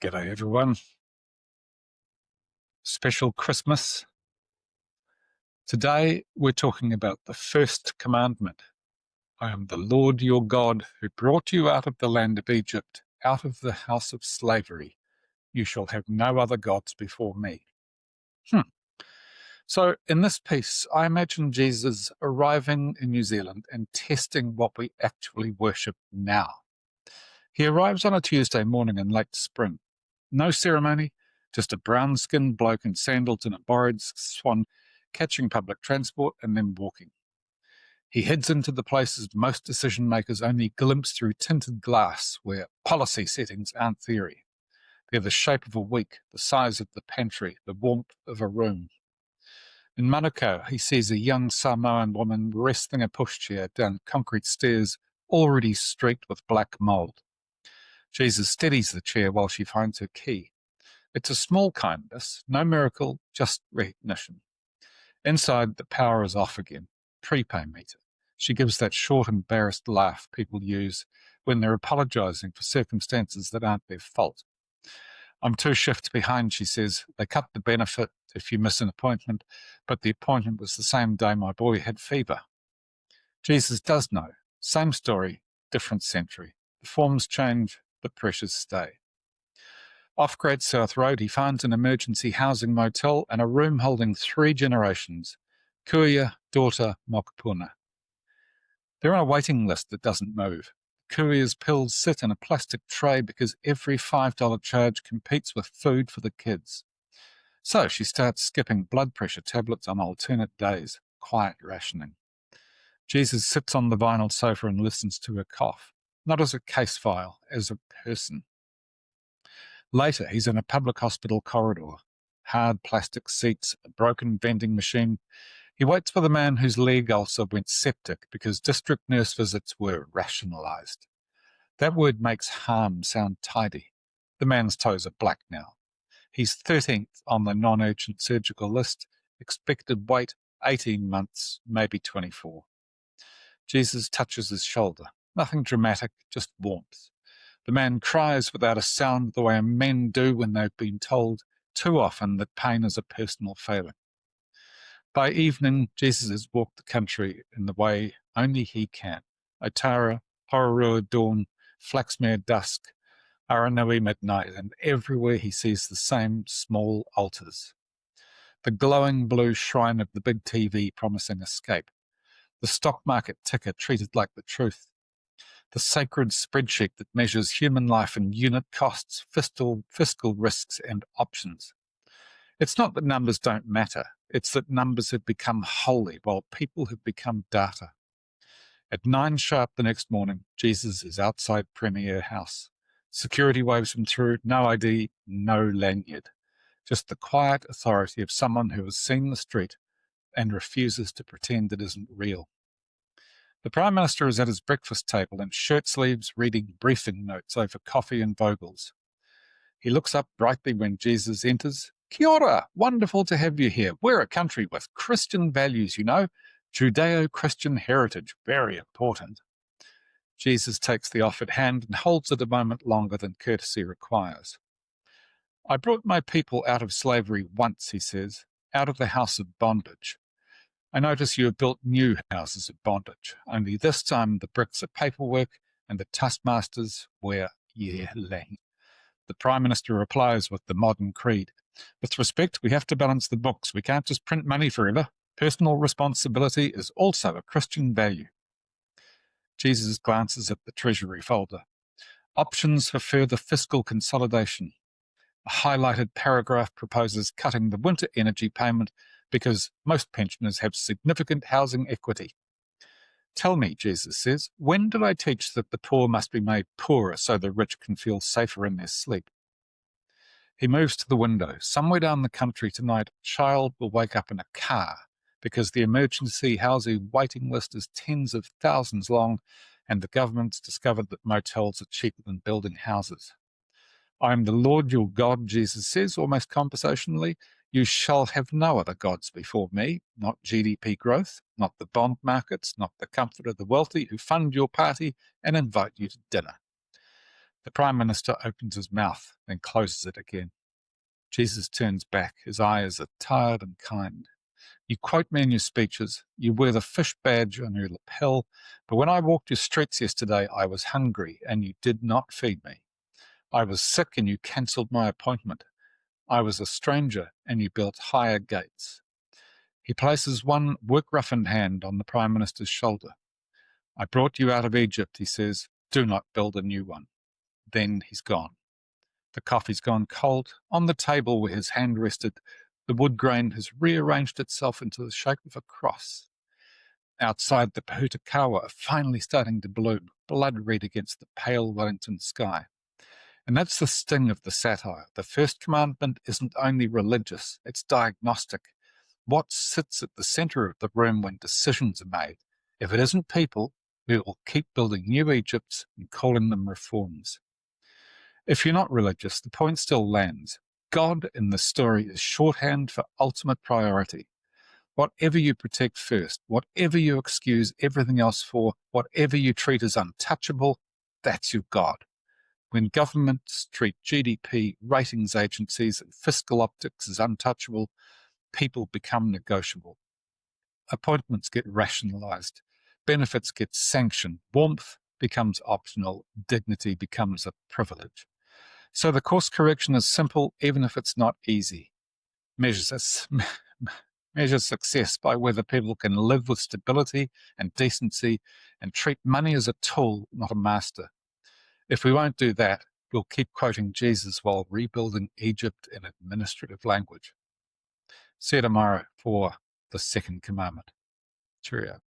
G'day everyone. Special Christmas. Today we're talking about the First Commandment. I am the Lord your God who brought you out of the land of Egypt, out of the house of slavery. You shall have no other gods before me. So in this piece, I imagine Jesus arriving in New Zealand and testing what we actually worship now. He arrives on a Tuesday morning in late spring. No ceremony, just a brown-skinned bloke in sandals and a borrowed swan, catching public transport and then walking. He heads into the places most decision-makers only glimpse through tinted glass, where policy settings aren't theory. They're the shape of a week, the size of the pantry, the warmth of a room. In Manukau, he sees a young Samoan woman wresting a pushchair down concrete stairs already streaked with black mould. Jesus steadies the chair while she finds her key. It's a small kindness, no miracle, just recognition. Inside, the power is off again. Prepay meter. She gives that short, embarrassed laugh people use when they're apologising for circumstances that aren't their fault. I'm 2 shifts behind, she says. They cut the benefit if you miss an appointment, but the appointment was the same day my boy had fever. Jesus does know. Same story, different century. The forms change, the pressures stay. Off Great South Road, he finds an emergency housing motel and a room holding 3 generations, kuia, daughter, mokopuna. They're on a waiting list that doesn't move. Kuia's pills sit in a plastic tray because every $5 charge competes with food for the kids. So she starts skipping blood pressure tablets on alternate days, quiet rationing. Jesus sits on the vinyl sofa and listens to her cough, not as a case file, as a person. Later, he's in a public hospital corridor. Hard plastic seats, a broken vending machine. He waits for the man whose leg ulcer went septic because district nurse visits were rationalised. That word makes harm sound tidy. The man's toes are black now. He's 13th on the non-urgent surgical list. Expected wait, 18 months, maybe 24. Jesus touches his shoulder. Nothing dramatic, just warmth. The man cries without a sound the way men do when they've been told too often that pain is a personal failing. By evening, Jesus has walked the country in the way only he can. Aotearoa, Hororua dawn, Flaxmere dusk, Aranui midnight, and everywhere he sees the same small altars. The glowing blue shrine of the big TV promising escape. The stock market ticker treated like the truth. The sacred spreadsheet that measures human life in unit costs, fiscal risks, and options. It's not that numbers don't matter. It's that numbers have become holy while people have become data. At 9 sharp the next morning, Jesus is outside Premier House. Security waves him through, no ID, no lanyard. Just the quiet authority of someone who has seen the street and refuses to pretend it isn't real. The Prime Minister is at his breakfast table in shirt sleeves reading briefing notes over coffee and Vogels. He looks up brightly when Jesus enters. Kia ora, wonderful to have you here. We're a country with Christian values, you know. Judeo-Christian heritage, very important. Jesus takes the offered hand and holds it a moment longer than courtesy requires. I brought my people out of slavery once, he says, out of the house of bondage. I notice you have built new houses of bondage, only this time the bricks are paperwork and the taskmasters wear lang. The Prime Minister replies with the modern creed. With respect, we have to balance the books. We can't just print money forever. Personal responsibility is also a Christian value. Jesus glances at the Treasury folder. Options for further fiscal consolidation. A highlighted paragraph proposes cutting the winter energy payment because most pensioners have significant housing equity. Tell me, Jesus says, when did I teach that the poor must be made poorer so the rich can feel safer in their sleep? He moves to the window. Somewhere down the country tonight, a child will wake up in a car because the emergency housing waiting list is tens of thousands long and the government's discovered that motels are cheaper than building houses. I am the Lord your God, Jesus says, almost conversationally. You shall have no other gods before me, not GDP growth, not the bond markets, not the comfort of the wealthy who fund your party and invite you to dinner. The Prime Minister opens his mouth, then closes it again. Jesus turns back. His eyes are tired and kind. You quote me in your speeches. You wear the fish badge on your lapel. But when I walked your streets yesterday, I was hungry and you did not feed me. I was sick and you cancelled my appointment. I was a stranger and you built higher gates. He places one work-roughened hand on the Prime Minister's shoulder. I brought you out of Egypt, he says. Do not build a new one. Then he's gone. The coffee's gone cold. On the table where his hand rested, the wood grain has rearranged itself into the shape of a cross. Outside, the Aotearoa are finally starting to bloom, blood red against the pale Wellington sky. And that's the sting of the satire. The First Commandment isn't only religious, it's diagnostic. What sits at the centre of the room when decisions are made? If it isn't people, we will keep building new Egypts and calling them reforms. If you're not religious, the point still lands. God in the story is shorthand for ultimate priority. Whatever you protect first, whatever you excuse everything else for, whatever you treat as untouchable, that's your God. When governments treat GDP, ratings agencies, and fiscal optics as untouchable, people become negotiable. Appointments get rationalised. Benefits get sanctioned. Warmth becomes optional. Dignity becomes a privilege. So the course correction is simple, even if it's not easy. Measure success by whether people can live with stability and decency and treat money as a tool, not a master. If we won't do that, we'll keep quoting Jesus while rebuilding Egypt in administrative language. See you tomorrow for the second commandment. Cheerio.